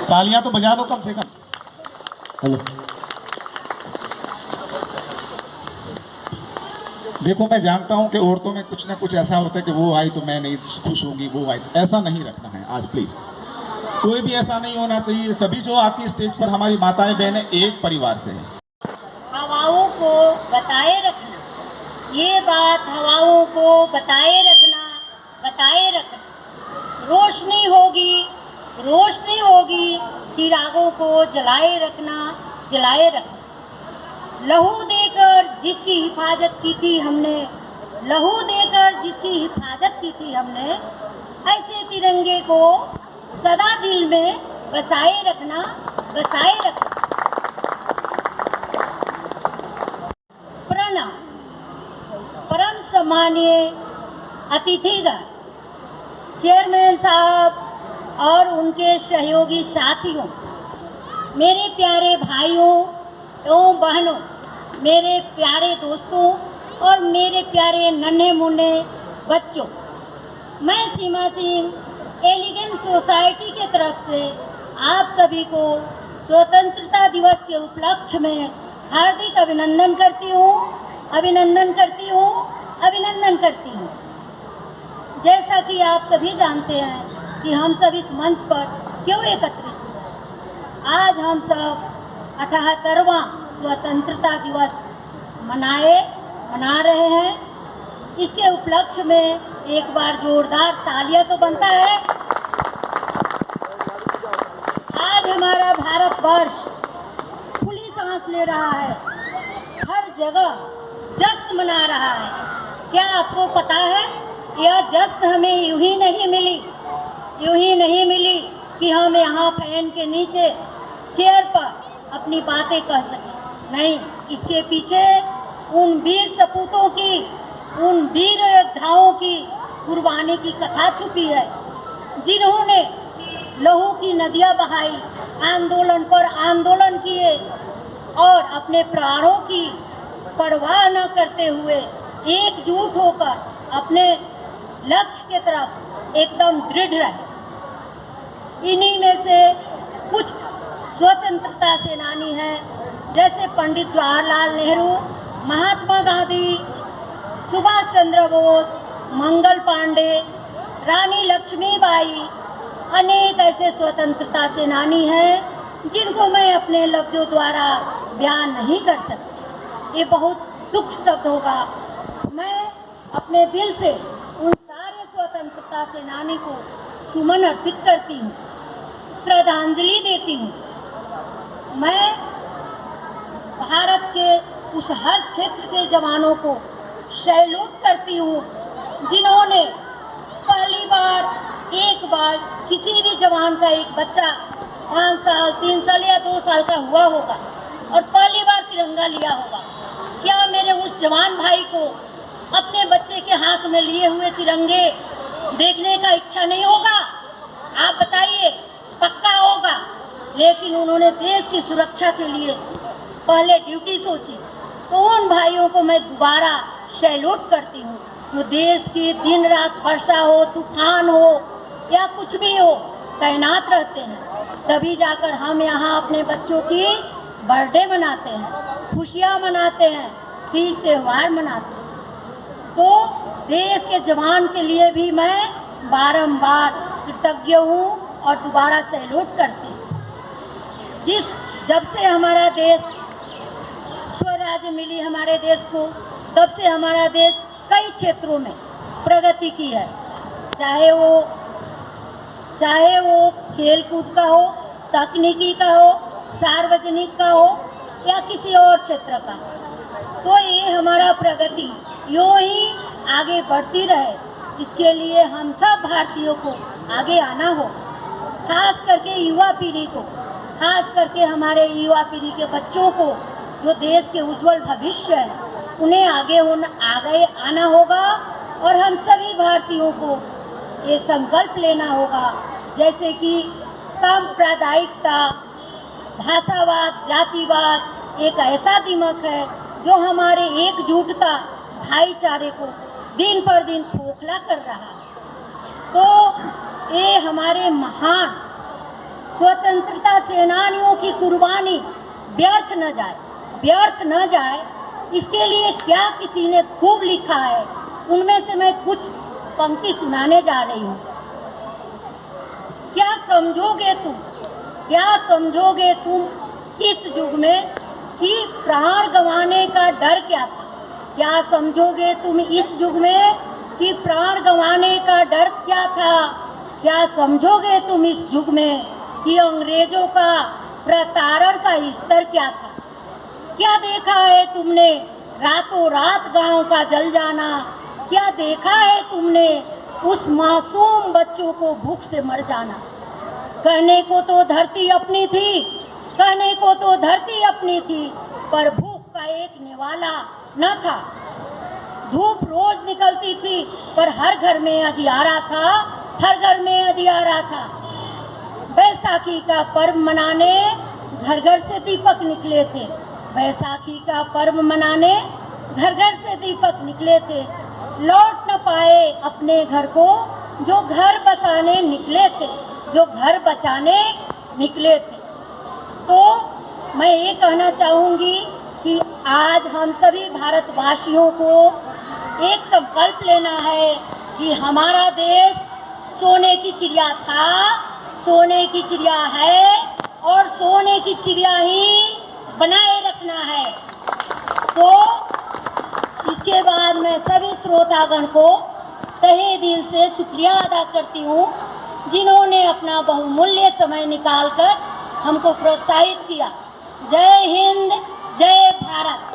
तालियां तो बजा दो कम से कम। हेलो, देखो मैं जानता हूं कि औरतों में कुछ ना कुछ ऐसा होता है कि वो आई तो मैं नहीं खुश होंगी, वो आई तो, ऐसा नहीं रखना है आज प्लीज। कोई भी ऐसा नहीं होना चाहिए। सभी जो आती है स्टेज पर हमारी माताएं बहनें एक परिवार से हैं। हवाओं को बताए रखना, ये बात हवाओं को बताए रखना, बताए रखना। रोशनी होगी, रोशनी होगी, चिरागों को जलाए रखना, जलाए रखना। लहू देकर जिसकी हिफाजत की थी हमने, लहू देकर जिसकी हिफाजत की थी हमने, ऐसे तिरंगे को सदा दिल में बसाए रखना, बसाए रखना। प्रणाम। परम सम्मानीय अतिथिगण, चेयरमैन साहब और उनके सहयोगी साथियों, मेरे प्यारे भाइयों एवं बहनों, मेरे प्यारे दोस्तों और मेरे प्यारे नन्हे मुन्ने बच्चों, मैं सीमा सिंह एलिगेंस सोसाइटी के तरफ से आप सभी को स्वतंत्रता दिवस के उपलक्ष्य में हार्दिक अभिनंदन करती हूँ, अभिनंदन करती हूँ, अभिनंदन करती हूँ। जैसा कि आप सभी जानते हैं कि हम सब इस मंच पर क्यों एकत्रित हुए। आज हम सब 78वां स्वतंत्रता दिवस मना रहे हैं। इसके उपलक्ष्य में एक बार जोरदार तालियां तो बनता है। आज हमारा भारतवर्ष खुली सांस ले रहा है, हर जगह जश्न मना रहा है। क्या आपको पता है, यह जश्न हमें यूं ही नहीं मिली कि हम यहाँ फैन के नीचे चेयर पर अपनी बातें कह सकें। नहीं, इसके पीछे उन वीर सपूतों की, उन वीर योद्धाओं की कुर्बानी की कथा छुपी है, जिन्होंने लहू की नदियां बहाई, आंदोलन पर आंदोलन किए और अपने प्राणों की परवाह न करते हुए एकजुट होकर अपने लक्ष्य के तरफ एकदम दृढ़ रहे। इन्हीं में से कुछ स्वतंत्रता सेनानी हैं, जैसे पंडित जवाहरलाल नेहरू, महात्मा गांधी, सुभाष चंद्र बोस, मंगल पांडे, रानी लक्ष्मीबाई। अनेक ऐसे स्वतंत्रता सेनानी हैं जिनको मैं अपने लफ्जों द्वारा बयान नहीं कर सकती। ये बहुत दुख शब्द होगा। मैं अपने दिल से उन सारे स्वतंत्रता सेनानी को सुमन अर्पित करती हूँ, श्रद्धांजलि देती हूँ। मैं भारत के उस हर क्षेत्र के जवानों को सैल्यूट करती हूँ जिन्होंने पहली बार, एक बार किसी भी जवान का एक बच्चा 5 साल, 3 साल या 2 साल का हुआ होगा और पहली बार तिरंगा लिया होगा। क्या मेरे उस जवान भाई को अपने बच्चे के हाथ में लिए हुए तिरंगे देखने का इच्छा नहीं होगा? आप बताइए, पक्का होगा। लेकिन उन्होंने देश की सुरक्षा के लिए पहले ड्यूटी सोची, तो उन भाइयों को मैं दोबारा सैल्यूट करती हूँ। वो देश की दिन रात वर्षा हो, तूफान हो या कुछ भी हो, तैनात रहते हैं। तभी जाकर हम यहाँ अपने बच्चों की बर्थडे मनाते हैं, खुशियाँ मनाते हैं, तीज त्यौहार मनाते हैं। तो देश के जवान के लिए भी मैं बारंबार कृतज्ञ हूँ और दोबारा सैल्यूट करती हूँ। जब से हमारा देश स्वराज्य मिली हमारे देश को, तब से हमारा देश कई क्षेत्रों में प्रगति की है। चाहे वो खेल कूद का हो, तकनीकी का हो, सार्वजनिक का हो या किसी और क्षेत्र का। तो ये हमारा प्रगति यूं ही आगे बढ़ती रहे, इसके लिए हम सब भारतीयों को आगे आना हो। खास करके युवा पीढ़ी को, खास करके हमारे युवा पीढ़ी के बच्चों को, जो देश के उज्जवल भविष्य है, उन्हें आगे आना होगा। और हम सभी भारतीयों को ये संकल्प लेना होगा, जैसे कि सांप्रदायिकता, भाषावाद, जातिवाद एक ऐसा दिमाग है जो हमारे एकजुटता, भाईचारे को दिन पर दिन खोखला कर रहा है। तो ये हमारे महान स्वतंत्रता सेनानियों की कुर्बानी व्यर्थ न जाए, इसके लिए क्या किसी ने खूब लिखा है, उनमें से मैं कुछ पंक्ति सुनाने जा रही हूँ। क्या समझोगे तुम इस युग में कि प्राण गंवाने का डर क्या था? क्या समझोगे तुम इस युग में कि प्राण गंवाने का डर क्या था? क्या समझोगे तुम इस युग में कि अंग्रेजों का प्रताड़न का स्तर क्या था? क्या देखा है तुमने रातों रात गांव का जल जाना? क्या देखा है तुमने उस मासूम बच्चों को भूख से मर जाना? कहने को तो धरती अपनी थी, पर भूख का एक निवाला न था। धूप रोज निकलती थी, पर हर घर में अंधियारा था। बैसाखी का पर्व मनाने घर घर से दीपक निकले थे। लौट न पाए अपने घर को जो घर बचाने निकले थे। तो मैं ये कहना चाहूँगी कि आज हम सभी भारतवासियों को एक संकल्प लेना है कि हमारा देश सोने की चिड़िया था, सोने की चिड़िया है और सोने की चिड़िया ही बनाए रखना है। तो इसके बाद मैं सभी श्रोतागण को तहे दिल से शुक्रिया अदा करती हूँ, जिन्होंने अपना बहुमूल्य समय निकालकर हमको प्रोत्साहित किया। जय हिंद, जय भारत।